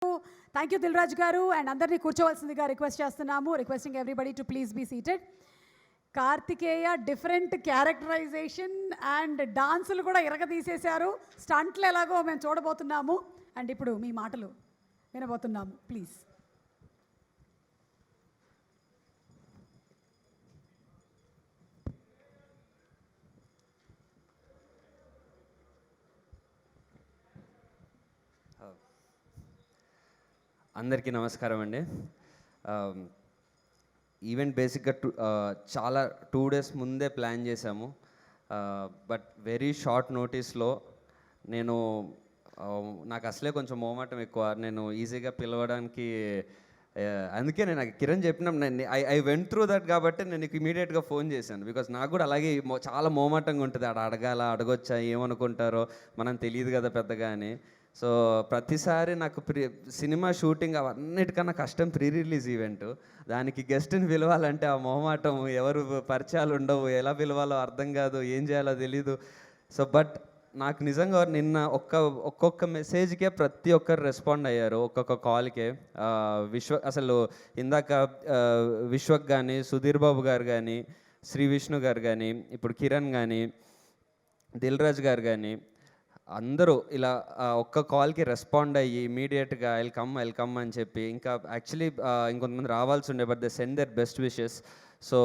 Thank you Dil Raju garu. And అందరినీ కూర్చోవలసిందిగా request చేస్తున్నాము. Requesting everybody to please be seated. Karthikeya different characterization and డాన్సులు కూడా ఇరగదీసేశారు. స్టంట్లు ఎలాగో మేము చూడబోతున్నాము. అండ్ ఇప్పుడు మీ మాటలు వినబోతున్నాము. ప్లీజ్. అందరికీ నమస్కారం అండి. ఈవెంట్ బేసిక్గా చాలా 2 days ముందే ప్లాన్ చేశాము. బట్ వెరీ షార్ట్ నోటీస్లో నాకు అసలే కొంచెం మోమాటం ఎక్కువ. నేను ఈజీగా పిలవడానికి, అందుకే నాకు కిరణ్ చెప్పిన ఐ వెంట్ త్రూ దట్ కాబట్టి నేను ఇమీడియట్గా ఫోన్ చేశాను. బికాజ్ నాకు కూడా అలాగే చాలా మోమాటంగా ఉంటుంది. అడగొచ్చా, ఏమనుకుంటారో మనం తెలియదు కదా పెద్దగా అని. సో ప్రతిసారి నాకు సినిమా షూటింగ్ అవన్నిటికన్నా కష్టం ప్రీ రిలీజ్ ఈవెంట్. దానికి గెస్ట్ని పిలవాలంటే ఆ మొహమాటం, ఎవరు పరిచయాలు ఉండవు, ఎలా పిలవాలో అర్థం కాదు, ఏం చేయాలో తెలీదు. సో బట్ నాకు నిజంగా నిన్న ఒక్కొక్క మెసేజ్కే ప్రతి ఒక్కరు రెస్పాండ్ అయ్యారు, ఒక్కొక్క కాల్కే. అసలు ఇందాక విశ్వక్ కానీ, సుధీర్ బాబు గారు కానీ, శ్రీ విష్ణు గారు కానీ, ఇప్పుడు కిరణ్ కానీ, దిల్ రాజు గారు కానీ, అందరూ ఇలా ఒక్క కాల్కి రెస్పాండ్ అయ్యి ఇమీడియట్గా ఐల్ కమ్ అని చెప్పి, ఇంకా యాక్చువల్లీ ఇంకొంతమంది రావాల్సి ఉండే, but they send there best wishes. So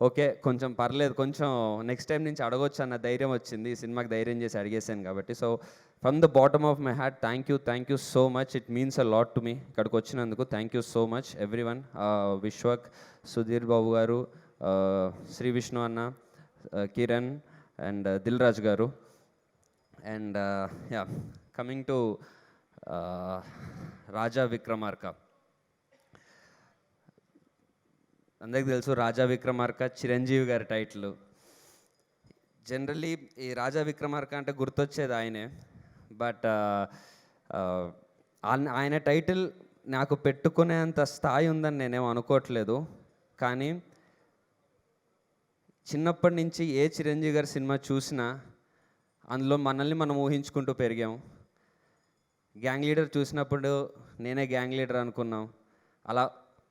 okay, కొంచెం పర్లేదు, కొంచెం నెక్స్ట్ టైం నుంచి అడగొచ్చు అన్న ధైర్యం వచ్చింది. ఈ సినిమాకి ధైర్యం చేసి అడిగేసాను కాబట్టి. So from the bottom of my heart thank you so much. It means a lot to me. ఇక్కడికి వచ్చినందుకు thank you so much everyone. Vishwak, Sudheer Babu garu, Sri Vishnu అన్న, Kiran and Dil Raju garu. And coming to Raja Vikramarka. అందరికి తెలుసు రాజా విక్రమార్క చిరంజీవి గారి టైటిల్. జనరల్లీ ఈ రాజా విక్రమార్క అంటే గుర్తొచ్చేది ఆయనే. బట్ ఆయన టైటిల్ నాకు పెట్టుకునేంత స్థాయి ఉందని నేనేం అనుకోవట్లేదు. కానీ చిన్నప్పటి నుంచి ఏ చిరంజీవి గారి సినిమా చూసినా అందులో మనల్ని మనం ఊహించుకుంటూ పెరిగాం. గ్యాంగ్ లీడర్ చూసినప్పుడు నేనే గ్యాంగ్ లీడర్ అనుకున్నాం. అలా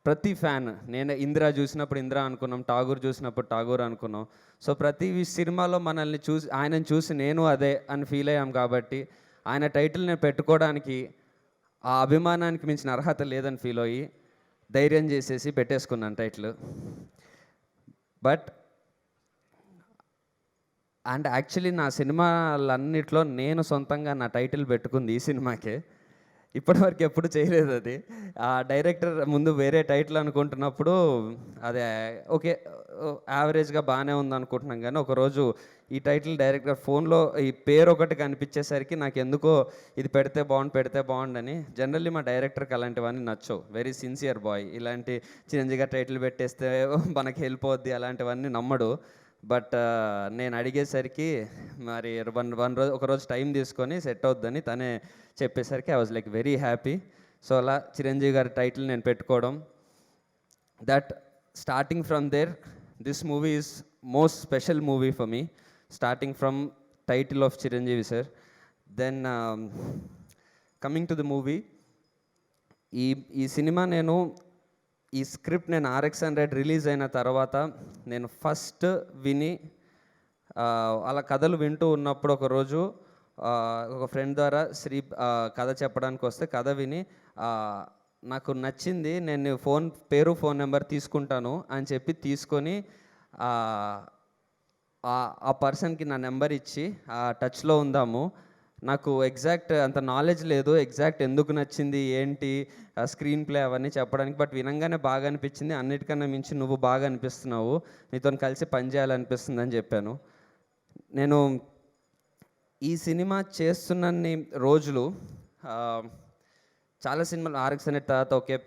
ప్రతి ఫ్యాన్, నేనే ఇందిరా చూసినప్పుడు ఇందిరా అనుకున్నాం, ఠాగూర్ చూసినప్పుడు ఠాగూర్ అనుకున్నాం. సో ప్రతి సినిమాలో మనల్ని ఆయనను చూసి నేను అదే అని ఫీల్ అయ్యాం. కాబట్టి ఆయన టైటిల్ నేను పెట్టుకోవడానికి ఆ అభిమానానికి మించిన అర్హత లేదని ఫీల్ అయ్యి ధైర్యం చేసేసి పెట్టేసుకున్నాను టైటిల్. బట్ అండ్ యాక్చువల్లీ నా సినిమాలన్నిట్లో నేను సొంతంగా నా టైటిల్ పెట్టుకుంది ఈ సినిమాకే. ఇప్పటివరకు ఎప్పుడు చేయలేదు అది. ఆ డైరెక్టర్ ముందు వేరే టైటిల్ అనుకుంటున్నప్పుడు అదే ఓకే యావరేజ్గా బాగానే ఉంది అనుకుంటున్నాం. కానీ ఒకరోజు ఈ టైటిల్ డైరెక్టర్ ఫోన్లో ఈ పేరు ఒకటి కనిపించేసరికి నాకు ఎందుకో ఇది పెడితే బాగుండని. జనరల్లీ మా డైరెక్టర్కి అలాంటివన్నీ నచ్చవు. Very sincere boy. ఇలాంటి చిరంజీవిగా టైటిల్ పెట్టేస్తే మనకి హెల్ప్ అవుద్ది అలాంటివన్నీ నమ్మడు. బట్ నేను అడిగేసరికి మరి ఒకరోజు టైం తీసుకొని సెట్ అవుద్దని తనే చెప్పేసరికి I was like very happy. So అలా చిరంజీవి గారి టైటిల్ నేను పెట్టుకోవడం, that starting from there this movie is most special movie for me. Starting from title of Chiranjeevi sir. Then coming to the movie, ఈ సినిమా ఈ స్క్రిప్ట్ నేను RX100 రిలీజ్ అయిన తర్వాత నేను ఫస్ట్ విని అలా కథలు వింటూ ఉన్నప్పుడు ఒకరోజు ఒక ఫ్రెండ్ ద్వారా కథ చెప్పడానికి వస్తే కథ విని నాకు నచ్చింది, నేను ఫోన్ నెంబర్ తీసుకుంటాను అని చెప్పి తీసుకొని ఆ పర్సన్కి నా నెంబర్ ఇచ్చి టచ్లో ఉందాము. నాకు ఎగ్జాక్ట్ అంత నాలెడ్జ్ లేదు, ఎగ్జాక్ట్ ఎందుకు నచ్చింది ఏంటి స్క్రీన్ ప్లే అవన్నీ చెప్పడానికి. బట్ వినంగానే బాగా అనిపించింది. అన్నిటికన్నా మించి నువ్వు బాగా అనిపిస్తున్నావు, నీతో కలిసి పనిచేయాలనిపిస్తుంది అని చెప్పాను. నేను ఈ సినిమా చేస్తున్నన్ని రోజులు చాలా సినిమాలు RX100 తర్వాత ఓకే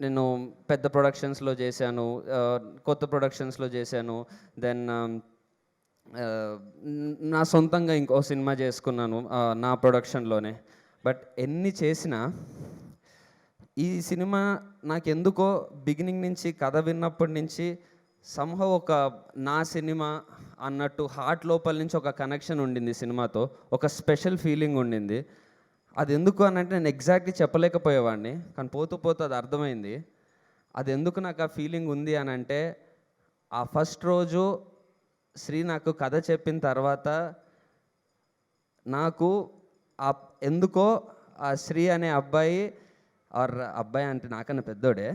నేను పెద్ద ప్రొడక్షన్స్లో చేశాను, కొత్త ప్రొడక్షన్స్లో చేశాను. దెన్ నా సొంతంగా ఇంకో సినిమా చేసుకున్నాను నా ప్రొడక్షన్లోనే. బట్ ఎన్ని చేసినా ఈ సినిమా నాకెందుకో బిగినింగ్ నుంచి కథ విన్నప్పటి నుంచి సంహవ్ ఒక నా సినిమా అన్నట్టు హార్ట్ లోపల నుంచి ఒక కనెక్షన్ ఉండింది సినిమాతో, ఒక స్పెషల్ ఫీలింగ్ ఉండింది. అది ఎందుకు అని అంటే నేను ఎగ్జాక్ట్లీ చెప్పలేకపోయేవాడిని, కానీ పోతూ పోతూ అది అర్థమైంది. అది ఎందుకు నాకు ఆ ఫీలింగ్ ఉంది అని అంటే, ఆ ఫస్ట్ రోజు శ్రీ నాకు కథ చెప్పిన తర్వాత నాకు ఎందుకో ఆ శ్రీ అనే అబ్బాయి, ఆర్ అబ్బాయి అంటే నాకన్నా పెద్దోడే,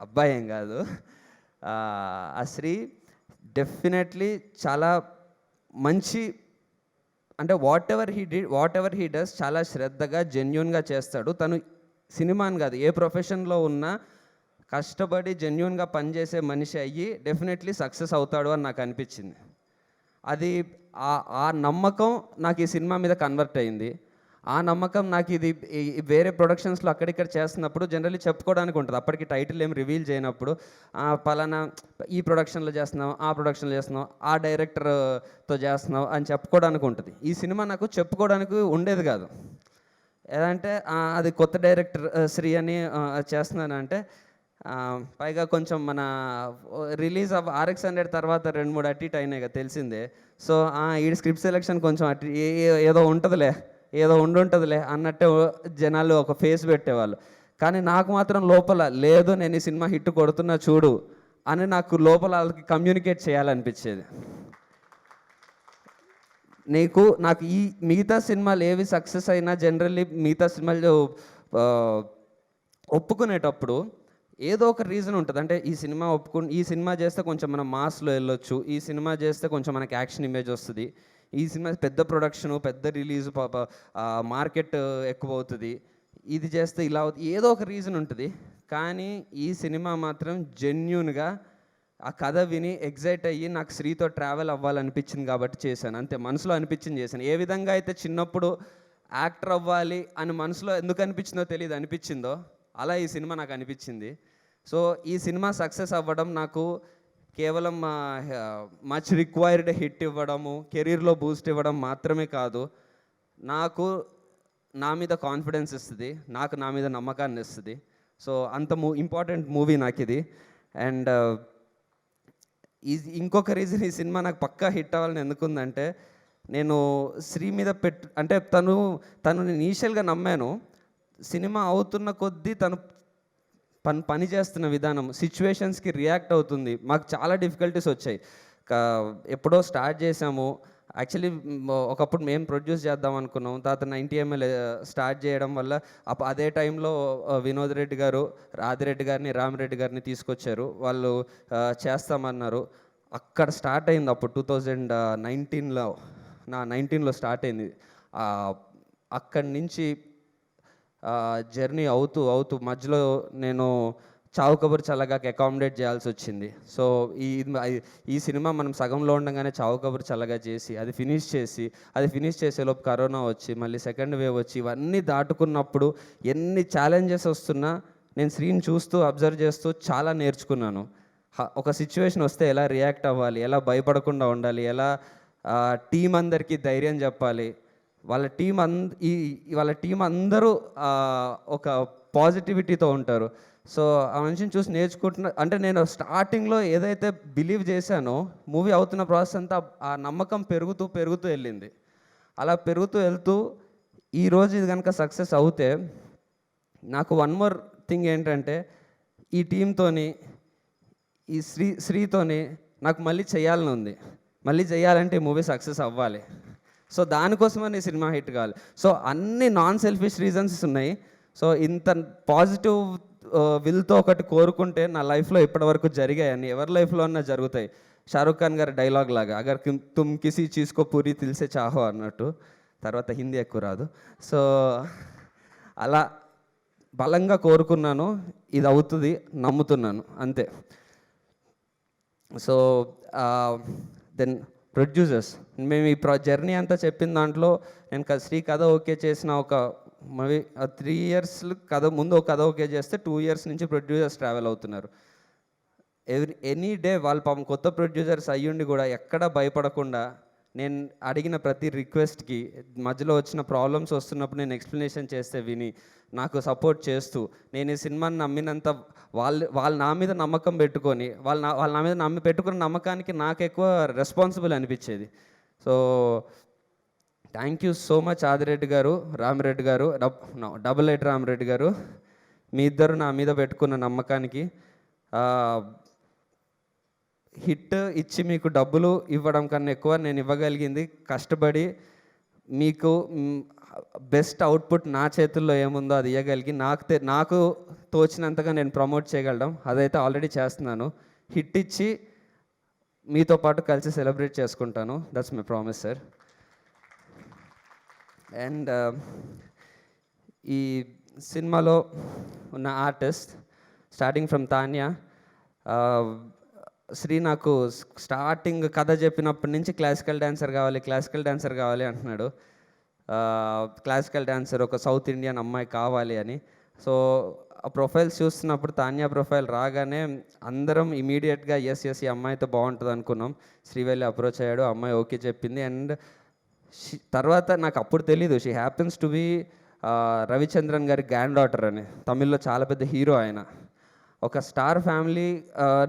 అబ్బాయి ఏం కాదు, ఆ శ్రీ డెఫినెట్లీ చాలా మంచి, అంటే వాట్ ఎవర్ హీ డస్ చాలా శ్రద్ధగా జెన్యున్గా చేస్తాడు. తను సినిమాని కాదు ఏ ప్రొఫెషన్లో ఉన్నా కష్టపడి జెన్యున్గా పనిచేసే మనిషి అయ్యి డెఫినెట్లీ సక్సెస్ అవుతాడు అని నాకు అనిపించింది. అది ఆ నమ్మకం నాకు ఈ సినిమా మీద కన్వర్ట్ అయింది. ఆ నమ్మకం నాకు ఇది వేరే ప్రొడక్షన్స్లో అక్కడిక్కడ చేస్తున్నప్పుడు జనరల్లీ చెప్పుకోవడానికి ఉంటుంది. అప్పటికి టైటిల్ ఏం రివీల్ చేయనప్పుడు పలానా ఈ ప్రొడక్షన్లో చేస్తున్నాం, ఆ ప్రొడక్షన్లో చేస్తున్నాం, ఆ డైరెక్టర్తో చేస్తున్నాం అని చెప్పుకోవడానికి ఉంటుంది. ఈ సినిమా నాకు చెప్పుకోవడానికి ఉండేది కాదు. ఏదంటే అది కొత్త డైరెక్టర్ శ్రీ అని చేస్తున్నానంటే, పైగా కొంచెం మన రిలీజ్ ఆఫ్ RX100 తర్వాత 2-3 అటు ఇటు అయినాయి కదా తెలిసిందే. సో ఈ స్క్రిప్ట్ సెలెక్షన్ కొంచెం అటు ఏదో ఉంటుందిలే అన్నట్టే జనాలు ఒక ఫేస్ పెట్టేవాళ్ళు. కానీ నాకు మాత్రం లోపల లేదు, నేను ఈ సినిమా హిట్ కొడుతున్నా చూడు అని నాకు లోపల వాళ్ళకి కమ్యూనికేట్ చేయాలనిపించేది. నాకు ఈ మిగతా సినిమాలు ఏవి సక్సెస్ అయినా జనరల్లీ మిగతా సినిమాలు ఒప్పుకునేటప్పుడు ఏదో ఒక రీజన్ ఉంటుంది. అంటే ఈ సినిమా చేస్తే కొంచెం మనం మాస్లో వెళ్ళొచ్చు, ఈ సినిమా చేస్తే కొంచెం మనకి యాక్షన్ ఇమేజ్ వస్తుంది, ఈ సినిమా పెద్ద ప్రొడక్షను, పెద్ద రిలీజు, మార్కెట్ ఎక్కువ అవుతుంది, ఇది చేస్తే ఇలా అవుతుంది, ఏదో ఒక రీజన్ ఉంటుంది. కానీ ఈ సినిమా మాత్రం జెన్యూన్గా ఆ కథ విని ఎగ్జైట్ అయ్యి నాకు శ్రీతో ట్రావెల్ అవ్వాలనిపించింది కాబట్టి చేశాను. అంతే, మనసులో అనిపించింది చేశాను. ఏ విధంగా అయితే చిన్నప్పుడు యాక్టర్ అవ్వాలి అని మనసులో ఎందుకు అనిపించిందో తెలియదు, అనిపించిందో అలా ఈ సినిమా నాకు అనిపించింది. సో ఈ సినిమా సక్సెస్ అవ్వడం నాకు కేవలం మచ్ రిక్వైర్డ్ హిట్ ఇవ్వడము, కెరీర్లో బూస్ట్ ఇవ్వడం మాత్రమే కాదు, నాకు నా మీద కాన్ఫిడెన్స్ ఇస్తుంది, నాకు నా మీద నమ్మకాన్ని ఇస్తుంది. సో అంత ఇంపార్టెంట్ మూవీ నాకు ఇది. అండ్ ఇంకొక రీజన్ ఈ సినిమా నాకు పక్కా హిట్ అవ్వాలని ఎందుకుందంటే, నేను శ్రీ మీద అంటే తను ఇనీషియల్గా నమ్మాను. సినిమా అవుతున్న కొద్దీ తను పని చేస్తున్న విధానం, సిచ్యువేషన్స్కి రియాక్ట్ అవుతుంది. మాకు చాలా డిఫికల్టీస్ వచ్చాయి. ఎప్పుడో స్టార్ట్ చేసాము, యాక్చువల్లీ ఒకప్పుడు మేము ప్రొడ్యూస్ చేద్దాం అనుకున్నాం. తర్వాత 90 ml స్టార్ట్ చేయడం వల్ల అదే టైంలో వినోద్ రెడ్డి గారు ఆదిరెడ్డి గారిని, రామిరెడ్డి గారిని తీసుకొచ్చారు. వాళ్ళు చేస్తామన్నారు. అక్కడ స్టార్ట్ అయింది. అప్పుడు 2019లో స్టార్ట్ అయింది. అక్కడి నుంచి జర్నీ అవుతూ మధ్యలో నేను చావు కబురు చల్లగాకి అకామిడేట్ చేయాల్సి వచ్చింది. సో ఈ సినిమా మనం సగంలో ఉండగానే చావు కబురు చల్లగా చేసి అది ఫినిష్ చేసేలోపు కరోనా వచ్చి మళ్ళీ సెకండ్ వేవ్ వచ్చి ఇవన్నీ దాటుకున్నప్పుడు ఎన్ని ఛాలెంజెస్ వస్తున్నా నేను శ్రీని చూస్తూ అబ్జర్వ్ చేస్తూ చాలా నేర్చుకున్నాను. ఒక సిచ్యువేషన్ వస్తే ఎలా రియాక్ట్ అవ్వాలి, ఎలా భయపడకుండా ఉండాలి, ఎలా టీం అందరికీ ధైర్యం చెప్పాలి, వాళ్ళ టీం అందరూ ఒక పాజిటివిటీతో ఉంటారు. సో ఆ మనిషిని చూసి నేర్చుకుంటున్నా. అంటే నేను స్టార్టింగ్లో ఏదైతే బిలీవ్ చేశానో మూవీ అవుతున్న ప్రాసెస్ అంతా ఆ నమ్మకం పెరుగుతూ వెళ్ళింది. అలా పెరుగుతూ వెళ్తూ ఈరోజు ఇది కనుక సక్సెస్ అవుతే నాకు వన్ మోర్ థింగ్ ఏంటంటే, ఈ టీంతోని ఈ శ్రీతోని నాకు మళ్ళీ చేయాలని ఉంది. మళ్ళీ చేయాలంటే ఈ మూవీ సక్సెస్ అవ్వాలి. సో దానికోసమని సినిమా హిట్ కావాలి. సో అన్ని నాన్ సెల్ఫిష్ రీజన్స్ ఉన్నాయి. సో ఇంత పాజిటివ్ విల్తో ఒకటి కోరుకుంటే నా లైఫ్లో ఇప్పటివరకు జరిగాయని ఎవరి లైఫ్లో అన్నా జరుగుతాయి. షారుఖ్ ఖాన్ గారి డైలాగ్ లాగా, అగర్ తుమ్ కిసి చీజ్కో పూరి దిల్సే చాహో అన్నట్టు. తర్వాత హిందీ ఎక్కువ రాదు. సో అలా బలంగా కోరుకున్నాను, ఇది అవుతుంది, నమ్ముతున్నాను, అంతే. సో దెన్ ప్రొడ్యూసర్స్, మేము ఈ జర్నీ అంతా చెప్పిన దాంట్లో నేను శ్రీ కథ ఓకే చేసిన ఒక మేబీ 3 years ముందు ఒక కథ ఓకే చేస్తే 2 years నుంచి ప్రొడ్యూసర్స్ ట్రావెల్ అవుతున్నారు. ఎనీ డే వాళ్ళు పాపం కొత్త ప్రొడ్యూసర్స్ అయ్యుండి కూడా ఎక్కడ భయపడకుండా నేను అడిగిన ప్రతి రిక్వెస్ట్కి మధ్యలో వచ్చిన ప్రాబ్లమ్స్ వస్తున్నప్పుడు నేను ఎక్స్ప్లెనేషన్ చేస్తే విని నాకు సపోర్ట్ చేస్తూ, నేను ఈ సినిమాని నమ్మినంత వాళ్ళు నా మీద నమ్మకం పెట్టుకొని వాళ్ళు నా మీద పెట్టుకున్న నమ్మకానికి నాకు ఎక్కువ రెస్పాన్సిబుల్ అనిపించేది. So thank you so much Adireddy గారు, రామిరెడ్డి గారు, డబుల్ ఎయిట్ రామిరెడ్డి గారు. మీ ఇద్దరు నా మీద పెట్టుకున్న నమ్మకానికి. హిట్ ఇచ్చి మీకు డబ్బులు ఇవ్వడం కన్నా ఎక్కువ నేను ఇవ్వగలిగింది కష్టపడి మీకు బెస్ట్ అవుట్పుట్ నా చేతుల్లో ఏముందో అది ఇవ్వగలిగి నాకు తోచినంతగా నేను ప్రమోట్ చేయగలడం అదైతే ఆల్రెడీ చేస్తున్నాను. హిట్ ఇచ్చి మీతో పాటు కలిసి సెలబ్రేట్ చేసుకుంటాను. That's my promise sir. And ఈ సినిమాలో ఉన్న artist starting from Tanya. Sri నాకు స్టార్టింగ్ కథ చెప్పినప్పటి నుంచి క్లాసికల్ డాన్సర్ కావాలి అంటున్నాడు. క్లాసికల్ డాన్సర్, ఒక సౌత్ ఇండియన్ అమ్మాయి కావాలి అని. సో ఆ ప్రొఫైల్స్ చూస్తున్నప్పుడు తాన్యా ప్రొఫైల్ రాగానే అందరం ఇమీడియట్గా ఎస్ ఈ అమ్మాయితో బాగుంటుంది అనుకున్నాం. శ్రీవల్లి అప్రోచ్ అయ్యాడు, అమ్మాయి ఓకే చెప్పింది. అండ్ తర్వాత నాకు అప్పుడు తెలీదు she happens to be Ravichandran గారి గ్రాండ్ డాటర్ అని. తమిళ్లో చాలా పెద్ద హీరో ఆయన. ఒక స్టార్ ఫ్యామిలీ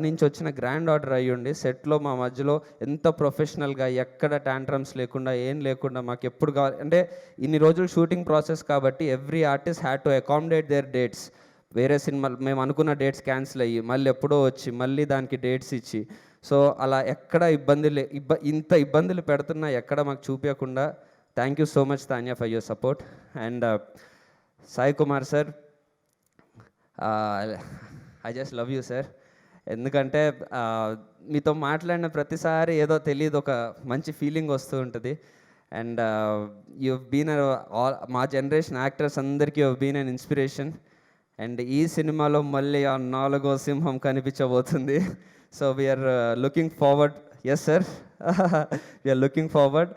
నుంచి వచ్చిన గ్రాండ్ డాటర్ అయ్యుండి సెట్లో మా మధ్యలో ఎంత ప్రొఫెషనల్గా, ఎక్కడ ట్యాంట్రమ్స్ లేకుండా, ఏం లేకుండా మాకు ఎప్పుడు కావాలి అంటే ఇన్ని రోజులు షూటింగ్ ప్రాసెస్ కాబట్టి every artist had to accommodate their dates. వేరే సినిమాలు మేము అనుకున్న డేట్స్ క్యాన్సిల్ అయ్యి మళ్ళీ ఎప్పుడో వచ్చి మళ్ళీ దానికి డేట్స్ ఇచ్చి, సో అలా ఎక్కడ ఇంత ఇబ్బందులు పెడుతున్నా ఎక్కడ మాకు చూపించకుండా thank you so much Tanya for your support. And Sai Kumar sir, I just love you sir. ఎందుకంటే మీతో మాట్లాడిన ప్రతిసారి ఏదో తెలియదు, ఒక మంచి ఫీలింగ్ వస్తూ ఉంటుంది. అండ్ యూ బీన్ మా జనరేషన్ యాక్టర్స్ అందరికీ you been an inspiration. And ఈ సినిమాలో మళ్ళీ ఆ 4వ సింహం కనిపించబోతుంది. So we're looking forward. Yes sir, we're looking forward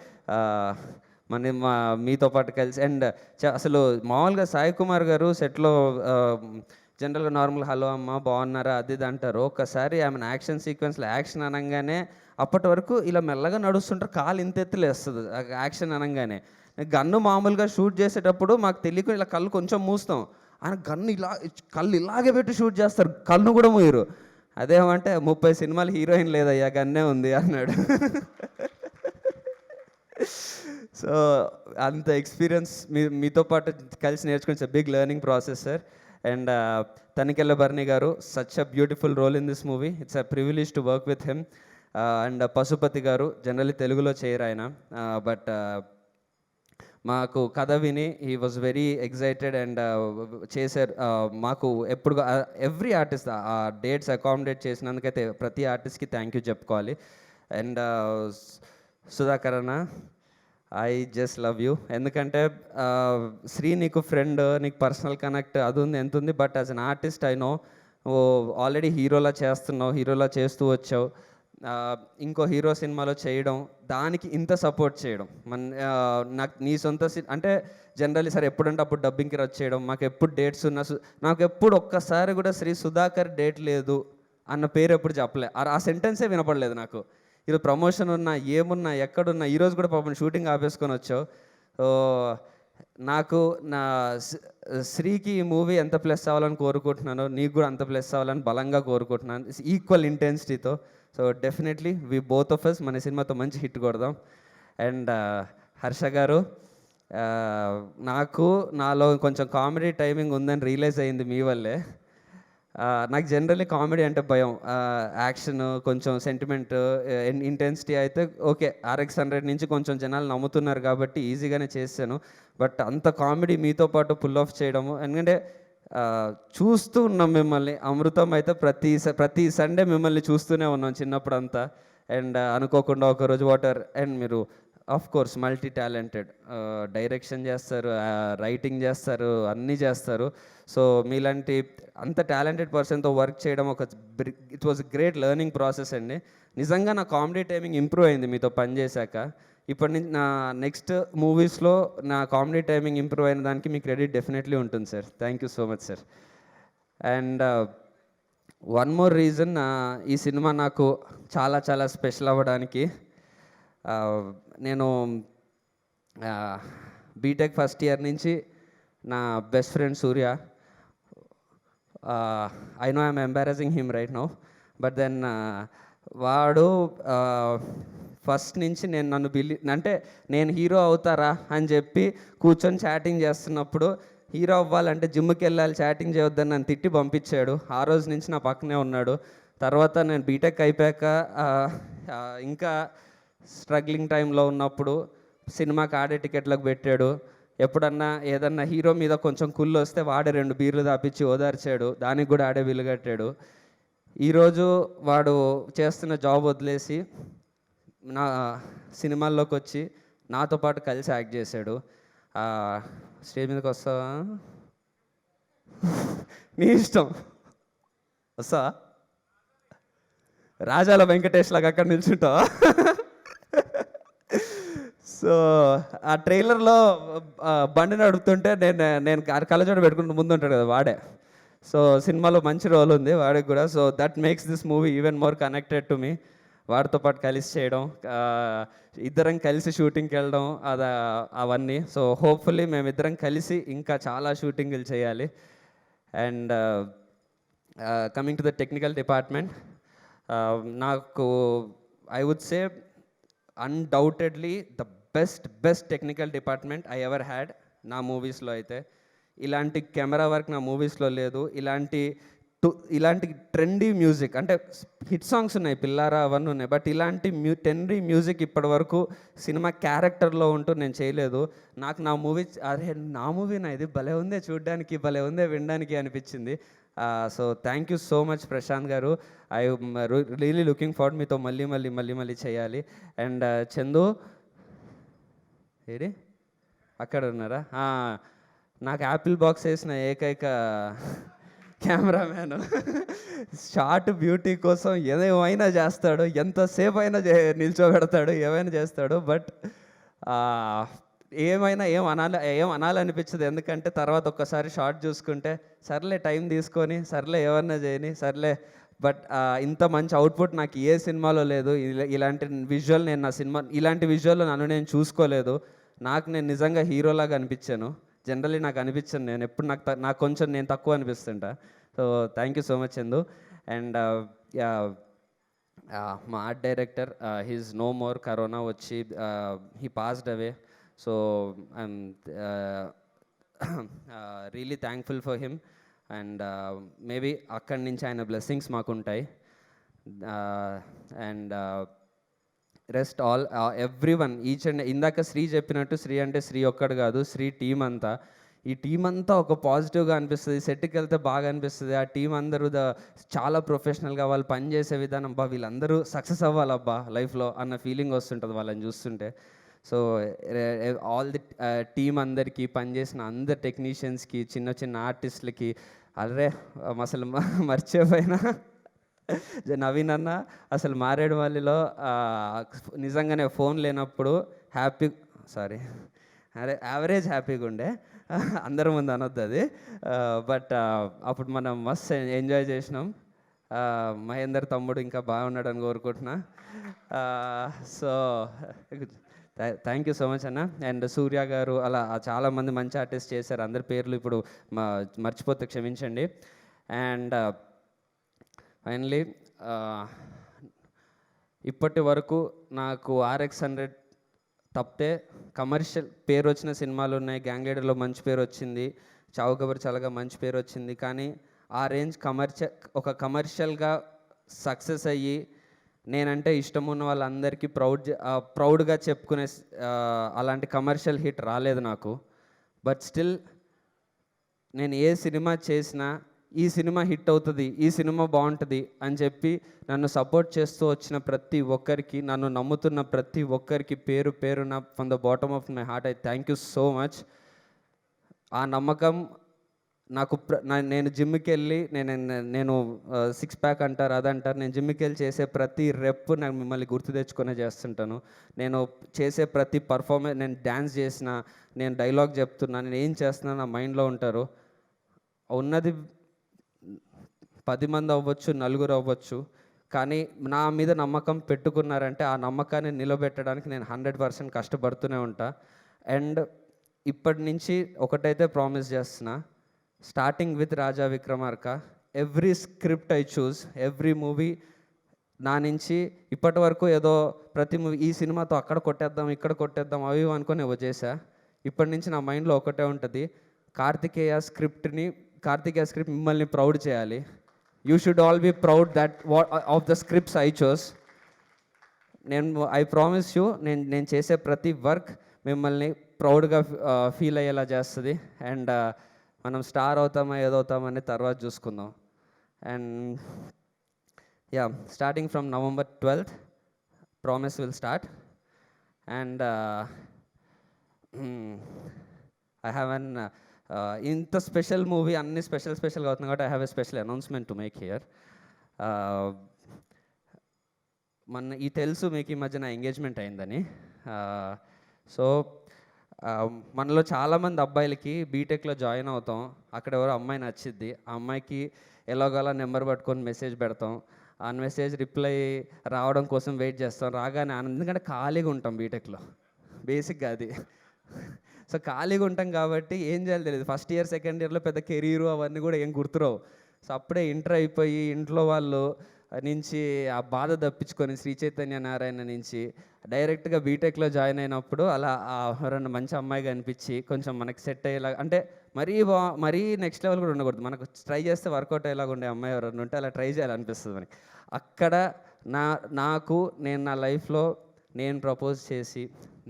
మీతో పాటు కలిసి. అండ్ అసలు మామూలుగా సాయి కుమార్ గారు సెట్లో జనరల్గా నార్మల్ హలో అమ్మ బాగున్నారా అది ఇది అంటారు. ఒక్కసారి ఆమె యాక్షన్ సీక్వెన్స్లో యాక్షన్ అనగానే అప్పటి వరకు ఇలా మెల్లగా నడుస్తుంటారు, కాలు ఇంత ఎత్తులేస్తుంది యాక్షన్ అనగానే. గన్ను మామూలుగా షూట్ చేసేటప్పుడు మాకు తెలియకుండా ఇలా కళ్ళు కొంచెం మూస్తాం, ఆయన గన్ను కళ్ళు ఇలాగే పెట్టి షూట్ చేస్తారు, కళ్ళు కూడా మూయరు. అదేమంటే 30 సినిమాలు హీరోయిన్ లేదయ్యా, గన్నే ఉంది అన్నాడు. సో అంత ఎక్స్పీరియన్స్ మీతో పాటు కలిసి నేర్చుకుని big learning process sir. And Tanikella Bharani garu, such a beautiful role in this movie, it's a privilege to work with him. And Pasupathi garu, generally తెలుగులో చేయరు ఆయన, బట్ మాకు కథ విని he was very excited and చేశారు. మాకు ఎప్పుడు ఎవ్రీ ఆర్టిస్ట్ ఆ డేట్స్ అకామిడేట్ చేసినందుకైతే ప్రతి ఆర్టిస్ట్కి థ్యాంక్ యూ చెప్పుకోవాలి. అండ్ సుధాకర్ అన్న, ఐ జస్ట్ లవ్ యూ. ఎందుకంటే శ్రీ నీకు ఫ్రెండ్, నీకు పర్సనల్ కనెక్ట్ అది ఉంది ఎంత ఉంది, but as an artist I know already హీరోలా చేస్తున్నావు, హీరోలా చేస్తూ వచ్చావు. ఇంకో హీరో సినిమాలో చేయడం, దానికి ఇంత సపోర్ట్ చేయడం నాకు నీ సొంత అంటే జనరల్లీ సార్ ఎప్పుడంటే అప్పుడు డబ్బింగ్కి వచ్చేయడం, మాకు ఎప్పుడు డేట్స్ ఉన్నా నాకు ఎప్పుడు ఒక్కసారి కూడా శ్రీ సుధాకర్ డేట్ లేదు అన్న పేరు ఎప్పుడు చెప్పలే. ఆ సెంటెన్సే వినపడలేదు నాకు. ఈరోజు ప్రమోషన్ ఉన్నా ఏమున్నా ఎక్కడున్నా, ఈరోజు కూడా పాపం షూటింగ్ ఆపేసుకొని వచ్చావు. సో నాకు నా శ్రీకి ఈ మూవీ ఎంత ప్లస్ అవ్వాలని కోరుకుంటున్నానో నీకు కూడా అంత ప్లస్ అవ్వాలని బలంగా కోరుకుంటున్నాను, ఈక్వల్ ఇంటెన్సిటీతో. So definitely we both of us మన సినిమాతో మంచి హిట్ కొడదాం. అండ్ హర్ష గారు, నాలో కొంచెం కామెడీ టైమింగ్ ఉందని రియలైజ్ అయింది మీ వల్లే. నాకు జనరల్లీ కామెడీ అంటే భయం, యాక్షన్ కొంచెం సెంటిమెంట్ ఇంటెన్సిటీ అయితే ఓకే, RX100 నుంచి కొంచెం జనాలు నమ్ముతున్నారు కాబట్టి ఈజీగానే చేశాను. బట్ అంత కామెడీ మీతో పాటు పుల్ ఆఫ్ చేయడము, ఎందుకంటే చూస్తూ ఉన్నాం మిమ్మల్ని. అమృతం అయితే ప్రతి సండే మిమ్మల్ని చూస్తూనే ఉన్నాం చిన్నప్పుడు అంతా. అండ్ అనుకోకుండా ఒకరోజు అండ్ మీరు of course multi talented, direction చేస్తారు, రైటింగ్ చేస్తారు, అన్నీ చేస్తారు. సో మీలాంటి అంత టాలెంటెడ్ పర్సన్తో వర్క్ చేయడం it was great learning process అండి. నిజంగా నా కామెడీ టైమింగ్ ఇంప్రూవ్ అయింది మీతో పనిచేశాక. ఇప్పటి నుంచి నా నెక్స్ట్ మూవీస్లో నా కామెడీ టైమింగ్ ఇంప్రూవ్ అయిన దానికి మీ క్రెడిట్ డెఫినెట్లీ ఉంటుంది sir. Thank you so much sir. And one more reason, ఈ సినిమా నాకు చాలా చాలా స్పెషల్ అవ్వడానికి, నేను బీటెక్ ఫస్ట్ ఇయర్ నుంచి నా best friend Surya, I know I'm embarrassing him right now, but then వాడు ఫస్ట్ నుంచి నేను నన్ను అంటే నేను హీరో అవుతారా అని చెప్పి కూర్చొని చాటింగ్ చేస్తున్నప్పుడు హీరో అవ్వాలంటే జిమ్కి వెళ్ళాలి, చాటింగ్ చేయొద్దని నన్ను తిట్టి పంపించాడు. ఆ రోజు నుంచి నా పక్కనే ఉన్నాడు. తర్వాత నేను బీటెక్ అయిపోయాక ఇంకా స్ట్రగ్లింగ్ టైంలో ఉన్నప్పుడు సినిమాకి ఆడే టికెట్లకు పెట్టాడు. ఎప్పుడన్నా ఏదన్నా హీరో మీద కొంచెం కుళ్ళు వస్తే వాడే 2 బీర్లు దాపించి ఓదార్చాడు. దానికి కూడా ఆడే బిల్లు కట్టాడు. ఈరోజు వాడు చేస్తున్న జాబ్ వదిలేసి నా సినిమాల్లోకి వచ్చి నాతో పాటు కలిసి యాక్ట్ చేశాడు. స్టేజ్ మీదకి వస్తావా? నీ ఇష్టం. వస్తా రాజాల వెంకటేష్ లాగా అక్కడ నిల్చుంటావా? సో ఆ ట్రైలర్లో బండి నడుపుతుంటే నేను కళ్ళజోడు పెట్టుకుంటూ ముందు ఉంటాడు కదా వాడే. సో సినిమాలో మంచి రోల్ ఉంది వాడికి కూడా. So that makes this movie even more connected to me. వాడితో పాటు కలిసి చేయడం, ఇద్దరం కలిసి షూటింగ్కి వెళ్ళడం అవన్నీ. సో హోప్ఫుల్లీ మేమిద్దరం కలిసి ఇంకా చాలా షూటింగ్లు చేయాలి. And coming to the technical department, నాకు I would say undoubtedly the best technical department I ever had నా మూవీస్లో. అయితే ఇలాంటి కెమెరా వర్క్ నా మూవీస్లో లేదు. ఇలాంటి ట్రెండీ మ్యూజిక్, అంటే హిట్ సాంగ్స్ ఉన్నాయి, పిల్లారా అవన్నీ ఉన్నాయి, బట్ ఇలాంటి ట్రెండీ మ్యూజిక్ ఇప్పటి వరకు సినిమా క్యారెక్టర్లో ఉంటూ నేను చేయలేదు. నాకు నా మూవీ, అరే నా మూవీనా ఇది, భలే ఉందే చూడడానికి, భలే ఉందే వినడానికి అనిపించింది. So thank you so much Prashanth garu. I really looking forward మీతో మళ్ళీ చేయాలి. అండ్ చందు ఏడి అక్కడ ఉన్నారా? నాకు యాపిల్ బాక్స్ వేసిన ఏకైక కెమెరామ్యాను. షార్ట్ బ్యూటీ కోసం ఏమైనా చేస్తాడు, ఎంతసేపు అయినా నిల్చోబెడతాడు, ఏమైనా చేస్తాడు. బట్ ఏం అనాలనిపించదు. ఎందుకంటే తర్వాత ఒక్కసారి షార్ట్ చూసుకుంటే సర్లే టైం తీసుకొని సర్లే ఏమన్నా చేయని సర్లే. బట్ ఇంత మంచి అవుట్పుట్ నాకు ఏ సినిమాలో లేదు. ఇలాంటి విజువల్ నేను నా సినిమా ఇలాంటి విజువల్లో నన్ను నేను చూసుకోలేదు. నేను నిజంగా హీరోలాగా అనిపించాను. జనరల్లీ నాకు అనిపించాను, నేను ఎప్పుడు నాకు కొంచెం నేను తక్కువ అనిపిస్తుంటా. So thank you so much Chandu. And మా art director, he's no more, corona వచ్చి he passed away. So I'm really thankful for him. And maybe అక్కడి నుంచి ఆయన బ్లెస్సింగ్స్ మాకుంటాయి. And rest all everyone, each and ఇందాక శ్రీ చెప్పినట్టు, శ్రీ అంటే శ్రీ ఒక్కడు కాదు, శ్రీ టీం అంతా. ఈ టీం అంతా ఒక పాజిటివ్గా అనిపిస్తుంది. సెట్కి వెళ్తే బాగా అనిపిస్తుంది. ఆ టీం అందరూ చాలా ప్రొఫెషనల్గా వాళ్ళు పనిచేసే విధానం, వీళ్ళందరూ సక్సెస్ అవ్వాలబ్బా లైఫ్లో అన్న ఫీలింగ్ వస్తుంటుంది వాళ్ళని చూస్తుంటే. సో ఆల్ ది టీం అందరికీ, పనిచేసిన అందరు టెక్నీషియన్స్కి, చిన్న ఆర్టిస్టులకి, అరే అసలు మర్చిపోయినా నవీన్ అన్న అసలు మారేడుమల్లిలో నిజంగానే ఫోన్ లేనప్పుడు యావరేజ్ హ్యాపీగా ఉండే. అందరి ముందు అనొద్దు అది. బట్ అప్పుడు మనం మస్త్ ఎంజాయ్ చేసినాం. మహేందర్ తమ్ముడు ఇంకా బాగున్నాడని కోరుకుంటున్నా. So thank you so much అన్న. అండ్ సూర్య గారు, అలా చాలామంది మంచి ఆర్టిస్ట్ చేశారు. అందరి పేర్లు ఇప్పుడు మర్చిపోతే క్షమించండి. అండ్ ఫైనలీ ఇప్పటి వరకు నాకు RX-100 తప్పితే కమర్షియల్ పేరు వచ్చిన సినిమాలు ఉన్నాయి. గ్యాంగ్ లీడర్లో మంచి పేరు వచ్చింది, చావు కబర్ చాలాగా మంచి పేరు వచ్చింది. కానీ ఆ రేంజ్ కమర్షియల్గా సక్సెస్ అయ్యి నేనంటే ఇష్టం ఉన్న వాళ్ళందరికీ ప్రౌడ్గా చెప్పుకునే అలాంటి కమర్షియల్ హిట్ రాలేదు నాకు. బట్ స్టిల్ నేను ఏ సినిమా చేసినా ఈ సినిమా హిట్ అవుతుంది, ఈ సినిమా బాగుంటుంది అని చెప్పి నన్ను సపోర్ట్ చేస్తూ వచ్చిన ప్రతి ఒక్కరికి, నన్ను నమ్ముతున్న ప్రతి ఒక్కరికి పేరున from the bottom of my heart I thank you so much. ఆ నమ్మకం నాకు నేను జిమ్కి వెళ్ళి నేను 6 ప్యాక్ అంటారు అదంటారు, నేను జిమ్కి వెళ్ళి చేసే ప్రతి రెప్ నాకు మిమ్మల్ని గుర్తు తెచ్చుకునే చేస్తుంటాను. నేను చేసే ప్రతి పర్ఫార్మెన్స్, నేను డ్యాన్స్ చేసిన, నేను డైలాగ్ చెప్తున్నా, నేను ఏం చేస్తున్నా నా మైండ్లో ఉంటారు. ఉన్నది 10 మంది అవ్వచ్చు, 4 అవ్వచ్చు, కానీ నా మీద నమ్మకం పెట్టుకున్నారంటే ఆ నమ్మకాన్ని నిలబెట్టడానికి నేను 100% కష్టపడుతూనే ఉంటా. అండ్ ఇప్పటి నుంచి ఒకటైతే ప్రామిస్ చేస్తున్నా, starting with Raja Vikramarka, every script I choose, every movie నా నుంచి ఇప్పటి వరకు ఏదో ప్రతి మూవీ ఈ సినిమాతో అక్కడ కొట్టేద్దాం ఇక్కడ కొట్టేద్దాం అవి ఇవి అనుకొని ఏవో చేశా. ఇప్పటి నుంచి నా మైండ్లో ఒకటే ఉంటుంది, కార్తికేయ స్క్రిప్ట్ మిమ్మల్ని ప్రౌడ్ చేయాలి. You should all be proud that of the scripts I chose. I promise you, నేను చేసే ప్రతి వర్క్ మిమ్మల్ని ప్రౌడ్గా ఫీల్ అయ్యేలా చేస్తుంది. అండ్ మనం స్టార్ అవుతామా ఏదవుతామని తర్వాత చూసుకుందాం. And yeah, starting from November 12th, promise will start. And I have an ఇంత స్పెషల్ మూవీ, అన్ని స్పెషల్గా అవుతుంది కాబట్టి I have a special announcement to make here. ఈ తెలుసు మీకు ఈ మధ్య నా ఎంగేజ్మెంట్ అయిందని. సో మనలో చాలామంది అబ్బాయిలకి బీటెక్లో జాయిన్ అవుతాం, అక్కడ ఎవరో అమ్మాయి నచ్చిద్ది, ఆ అమ్మాయికి ఎలాగోలా నెంబర్ పట్టుకొని మెసేజ్ పెడతాం, ఆ మెసేజ్ రిప్లై రావడం కోసం వెయిట్ చేస్తాం. రాగానే ఎందుకంటే ఖాళీగా ఉంటాం బీటెక్లో, బేసిక్గా అది. సో ఖాళీగా ఉంటాం కాబట్టి ఏం చేయాలో తెలియదు. ఫస్ట్ ఇయర్ సెకండ్ ఇయర్లో పెద్ద కెరీరు అవన్నీ కూడా ఏం గుర్తురావు. సో అప్పుడే ఇంటర్ అయిపోయి ఇంట్లో వాళ్ళు నుంచి ఆ బాధ తప్పించుకొని శ్రీ చైతన్య నారాయణ నుంచి డైరెక్ట్గా బీటెక్లో జాయిన్ అయినప్పుడు అలా ఎవరన్నా మంచి అమ్మాయి కనిపించి కొంచెం మనకి సెట్ అయ్యేలా, అంటే మరీ నెక్స్ట్ లెవెల్ కూడా ఉండకూడదు, మనకు ట్రై చేస్తే వర్కౌట్ అయ్యేలాగా ఉండే అమ్మాయి ఎవరన్నా ఉంటే అలా ట్రై చేయాలనిపిస్తుంది మనకి. అక్కడ నేను నా లైఫ్లో నేను ప్రపోజ్ చేసి,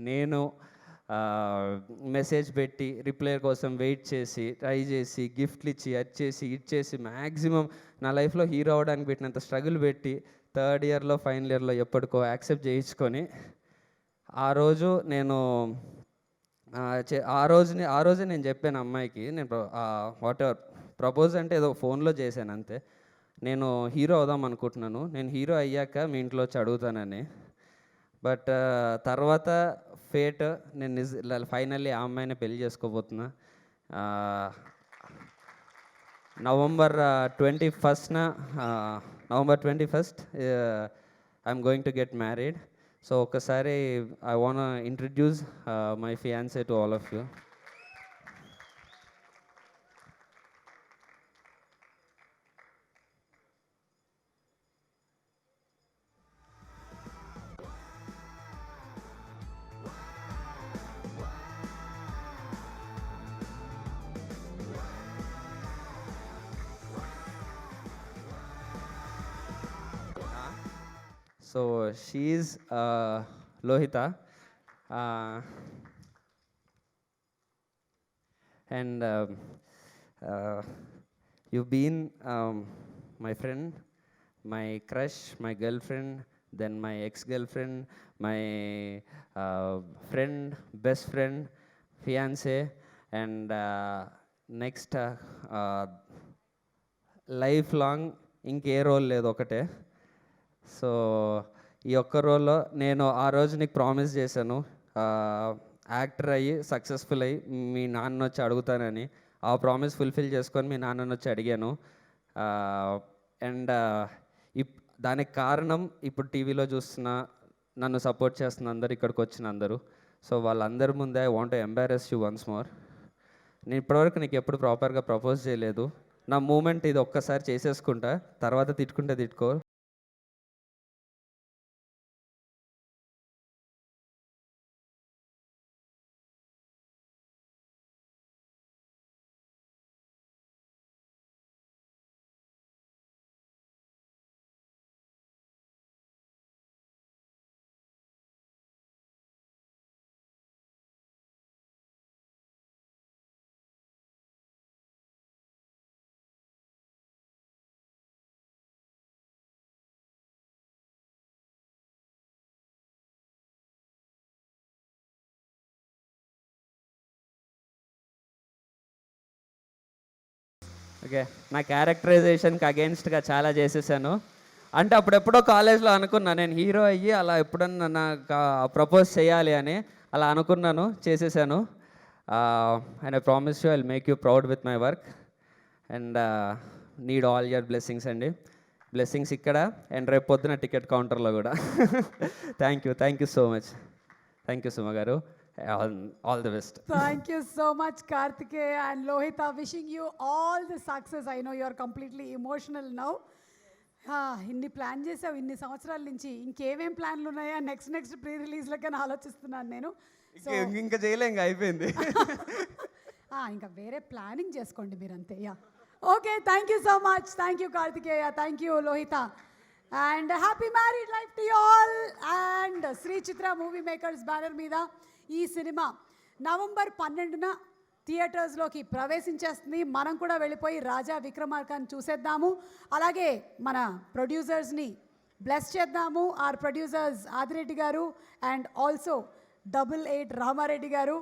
నేను మెసేజ్ పెట్టి రిప్లై కోసం వెయిట్ చేసి ట్రై చేసి గిఫ్ట్లు ఇచ్చి అది చేసి మ్యాక్సిమం నా లైఫ్లో హీరో అవ్వడానికి పెట్టినంత స్ట్రగుల్ పెట్టి థర్డ్ ఇయర్లో ఫైనల్ ఇయర్లో ఎప్పటికో యాక్సెప్ట్ చేయించుకొని ఆ రోజే నేను చెప్పాను అమ్మాయికి, నేను వాట్ ఎవర్ ప్రపోజ్ అంటే ఏదో ఫోన్లో చేశాను అంతే, నేను హీరో అవుదాం అనుకుంటున్నాను, నేను హీరో అయ్యాక మీ ఇంట్లో వచ్చి అడుగుతానని. బట్ తర్వాత ఫేట్, నేను ఫైనల్లీ ఆ అమ్మాయిని పెళ్లి చేసుకోబోతున్నా. November 21st I'm going to get married. So ఒకసారి I want introduce my fiancee to all of you. So she's Lohita, and you've been my friend, my crush, my girlfriend, then my ex-girlfriend, my friend, best friend, fiance, and next life long ఇంకే role లేదు, ఒకటే. So ఈ ఒక్క రోల్లో నేను ఆ రోజు నీకు ప్రామిస్ చేశాను, యాక్టర్ అయ్యి సక్సెస్ఫుల్ అయ్యి మీ నాన్న వచ్చి అడుగుతానని. ఆ ప్రామిస్ ఫుల్ఫిల్ చేసుకొని మీ నాన్నని వచ్చి అడిగాను. అండ్ దానికి కారణం ఇప్పుడు టీవీలో చూస్తున్న, నన్ను సపోర్ట్ చేస్తున్న అందరు, ఇక్కడికి వచ్చిన అందరూ. సో వాళ్ళందరి ముందే I want to embarrass you once more. నేను ఇప్పటివరకు నీకు ఎప్పుడు ప్రాపర్గా ప్రపోజ్ చేయలేదు. నా మూమెంట్ ఇది ఒక్కసారి చేసేసుకుంటా, తర్వాత తిట్టుకుంటే తిట్టుకో. ఓకే, నా క్యారెక్టరైజేషన్కి అగేన్స్ట్గా చాలా చేసేసాను. అంటే అప్పుడెప్పుడో కాలేజ్లో అనుకున్నా నేను హీరో అయ్యి అలా ఎప్పుడన్నా నాకు ప్రపోజ్ చేయాలి అని, అలా అనుకున్నాను, చేసేసాను. And I promise you I will make you proud with my work and need all your blessings అండి. బ్లెస్సింగ్స్ ఇక్కడ అండ్ రేపు పొద్దున టికెట్ కౌంటర్లో కూడా. Thank you so much. Thank you Suma గారు. All the best. Thank you so much, Kartikeya and Lohita. Wishing you all the success. I know you're completely emotional now. ఇన్ని plan చేసావు ఇన్ని సంవత్సరాల నుంచి, ఇంకేమేం ప్లాన్లు ఉన్నాయా నెక్స్ట్ ప్రీ రిలీజ్లకని ఆలోచిస్తున్నాను నేను. ఇంకా చేయలే, ఇంకా అయిపోయింది. ఇంకా వేరే ప్లానింగ్ చేసుకోండి మీరు అంతే. Yeah okay, thank you so much. Thank you Karthikeya, thank you Lohitha, and happy married life to all. And Sri Chitra movie makers banner మీద ఈ సినిమా నవంబర్ 12న థియేటర్స్లోకి ప్రవేశించేస్తుంది. మనం కూడా వెళ్ళిపోయి రాజా విక్రమార్కని చూసేద్దాము. అలాగే మన ప్రొడ్యూసర్స్ని బ్లెస్ చేద్దాము. ఆర్ ప్రొడ్యూసర్స్ ఆదిరెడ్డి గారు అండ్ ఆల్సో 88 రామారెడ్డి గారు,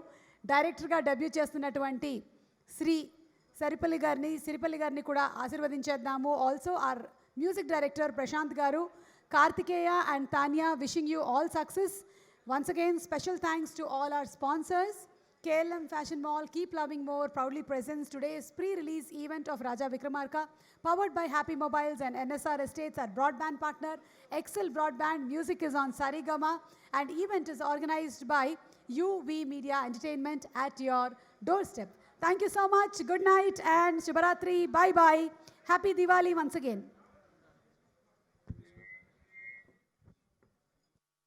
డైరెక్టర్గా డెబ్యూ చేస్తున్నటువంటి శ్రీ సిరిపల్లి గారిని కూడా ఆశీర్వదించేద్దాము. Also our music director Prashanth garu, Karthikeya and Tania, wishing you all success. Once again, special thanks to all our sponsors. KLM Fashion Mall, Keep Loving More proudly presents today's pre-release event of Raja Vikramarka, powered by Happy Mobiles and NSR Estates, our broadband partner. Excel Broadband, music is on Sarigama, and event is organized by UV Media Entertainment at your doorstep. Thank you so much. Good night and Shubharatri. Bye-bye. Happy Diwali once again.